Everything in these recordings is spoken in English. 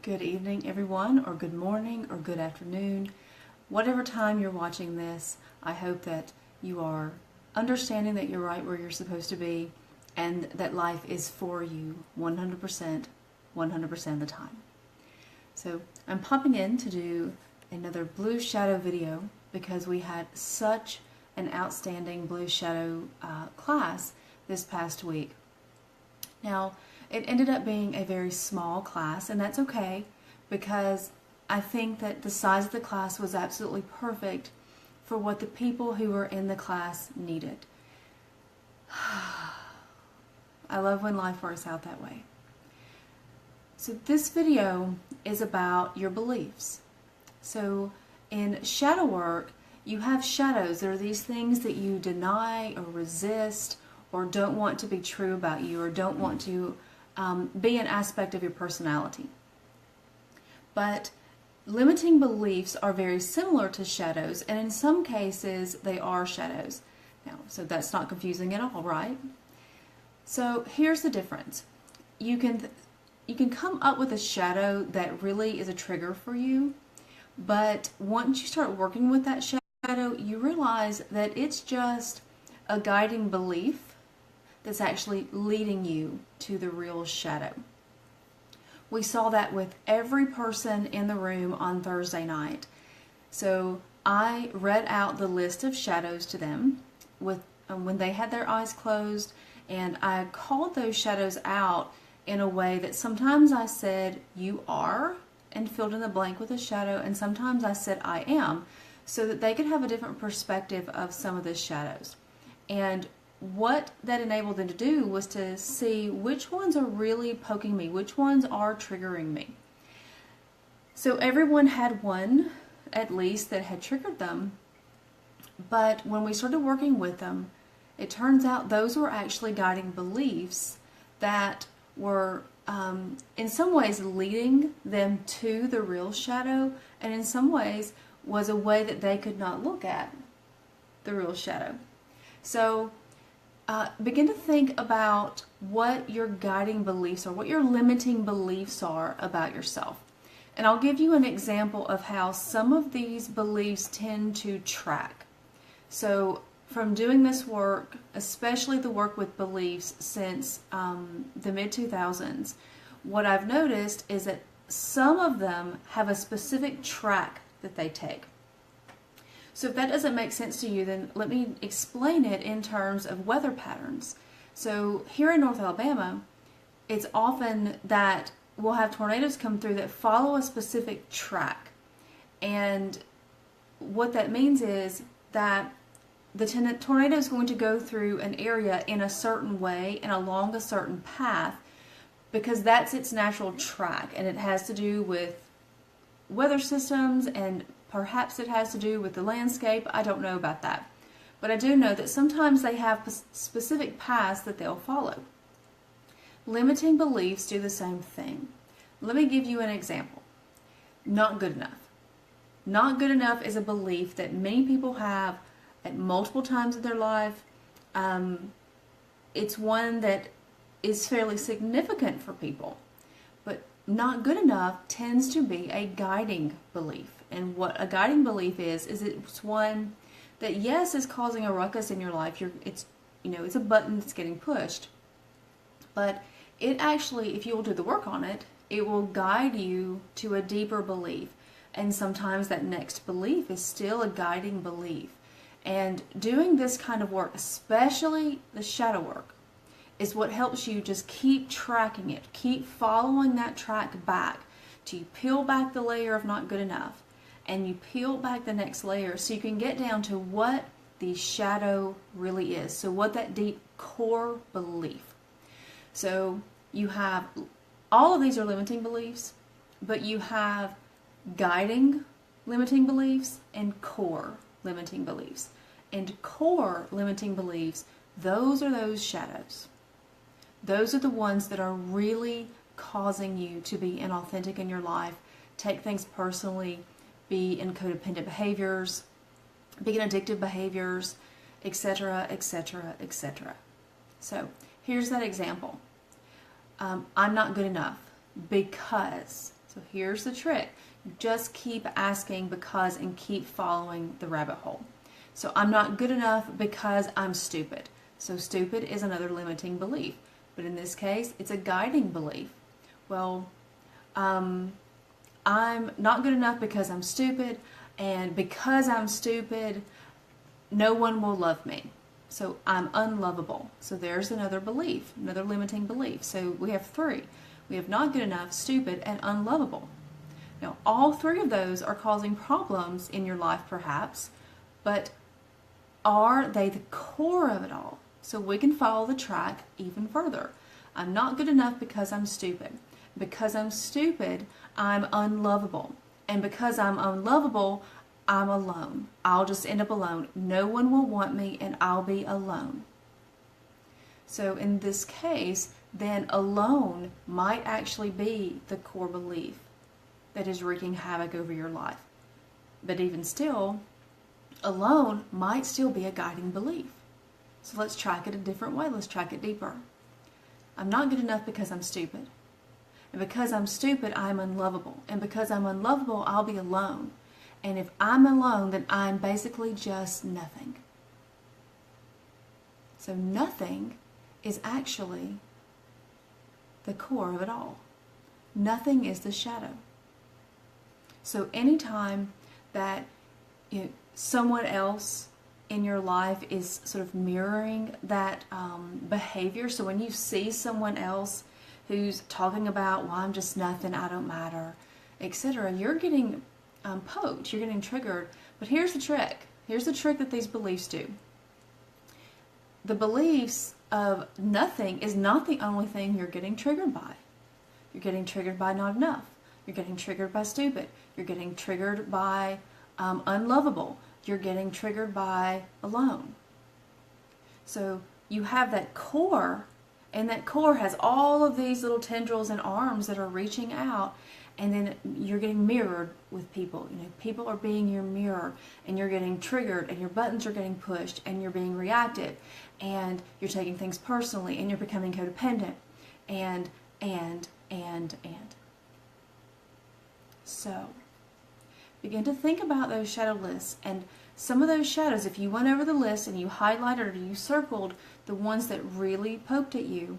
Good evening, everyone, or good morning, or good afternoon. Whatever time you're watching this, I hope that you are understanding that you're right where you're supposed to be and that life is for you 100%, 100% of the time. So I'm popping in to do another blue shadow video because we had such an outstanding blue shadow class this past week. Now, it ended up being a very small class, and that's okay because I think that the size of the class was absolutely perfect for what the people who were in the class needed. I love when life works out that way. So this video is about your beliefs. So in shadow work, you have shadows. There are these things that you deny or resist or don't want to be true about you or don't want to be an aspect of your personality. But limiting beliefs are very similar to shadows, and in some cases they are shadows. Now, so that's not confusing at all, right? So here's the difference. You can come up with a shadow that really is a trigger for you, but once you start working with that shadow, you realize that it's just a guiding belief that's actually leading you to the real shadow. We saw that with every person in the room on Thursday night. So I read out the list of shadows to them when they had their eyes closed, and I called those shadows out in a way that sometimes I said, "You are," and filled in the blank with a shadow, and sometimes I said, "I am," so that they could have a different perspective of some of the shadows. And what that enabled them to do was to see which ones are really poking me, which ones are triggering me. So everyone had one, at least, that had triggered them. But when we started working with them, it turns out those were actually guiding beliefs that were in some ways leading them to the real shadow, and in some ways was a way that they could not look at the real shadow. So begin to think about what your guiding beliefs are, what your limiting beliefs are about yourself. And I'll give you an example of how some of these beliefs tend to track. So from doing this work, especially the work with beliefs since the mid-2000s, what I've noticed is that some of them have a specific track that they take. So if that doesn't make sense to you, then let me explain it in terms of weather patterns. So here in North Alabama, it's often that we'll have tornadoes come through that follow a specific track. And what that means is that the tornado is going to go through an area in a certain way and along a certain path because that's its natural track, and it has to do with weather systems, and perhaps it has to do with the landscape. I don't know about that. But I do know that sometimes they have specific paths that they'll follow. Limiting beliefs do the same thing. Let me give you an example. Not good enough. Not good enough is a belief that many people have at multiple times in their life. It's one that is fairly significant for people. But not good enough tends to be a guiding belief. And what a guiding belief is it's one that, yes, is causing a ruckus in your life. It's a button that's getting pushed. But it actually, if you will do the work on it, it will guide you to a deeper belief. And sometimes that next belief is still a guiding belief. And doing this kind of work, especially the shadow work, is what helps you just keep tracking it, keep following that track back till you peel back the layer of not good enough, and you peel back the next layer so you can get down to what the shadow really is. So what that deep core belief. So you have, all of these are limiting beliefs, but you have guiding limiting beliefs and core limiting beliefs. And core limiting beliefs, those are those shadows. Those are the ones that are really causing you to be inauthentic in your life, take things personally, be in codependent behaviors, be in addictive behaviors, etc., etc., etc. So here's that example. I'm not good enough because So here's the trick. You just keep asking because and keep following the rabbit hole. So I'm not good enough because I'm stupid. So stupid is another limiting belief. But in this case, it's a guiding belief. Well, I'm not good enough because I'm stupid, and because I'm stupid, no one will love me. So I'm unlovable. So there's another belief, another limiting belief. So we have three. We have not good enough, stupid, and unlovable. Now, all three of those are causing problems in your life, perhaps, but are they the core of it all? So we can follow the track even further. I'm not good enough because I'm stupid. Because I'm stupid, I'm unlovable. And because I'm unlovable, I'm alone. I'll just end up alone. No one will want me and I'll be alone. So in this case, then alone might actually be the core belief that is wreaking havoc over your life. But even still, alone might still be a guiding belief. So let's track it a different way. Let's track it deeper. I'm not good enough because I'm stupid. And because I'm stupid, I'm unlovable. And because I'm unlovable, I'll be alone. And if I'm alone, then I'm basically just nothing. So nothing is actually the core of it all. Nothing is the shadow. So anytime that someone else in your life is sort of mirroring that behavior, so when you see someone else who's talking about, well, I'm just nothing, I don't matter, etc., you're getting poked, you're getting triggered. But here's the trick. Here's the trick that these beliefs do. The beliefs of nothing is not the only thing you're getting triggered by. You're getting triggered by not enough. You're getting triggered by stupid. You're getting triggered by unlovable. You're getting triggered by alone. So you have that core, and that core has all of these little tendrils and arms that are reaching out, and then you're getting mirrored with people. People are being your mirror, and you're getting triggered, and your buttons are getting pushed, and you're being reactive, and you're taking things personally, and you're becoming codependent, and. So, begin to think about those shadow lists, and some of those shadows, if you went over the list and you highlighted or you circled the ones that really poked at you,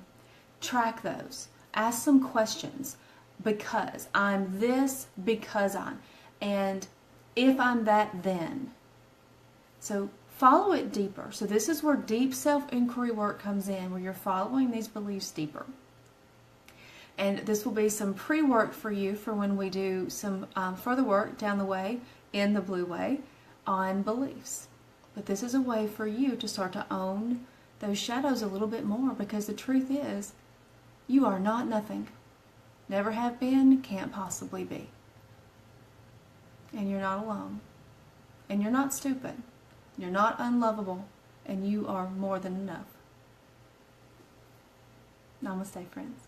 track those. Ask some questions. Because I'm this, because I'm, and if I'm that, then. So follow it deeper. So this is where deep self-inquiry work comes in, where you're following these beliefs deeper. And this will be some pre-work for you for when we do some further work down the way, in the blue way, on beliefs. But this is a way for you to start to own those shadows a little bit more, because the truth is, you are not nothing. Never have been, can't possibly be. And you're not alone. And you're not stupid. You're not unlovable. And you are more than enough. Namaste, friends.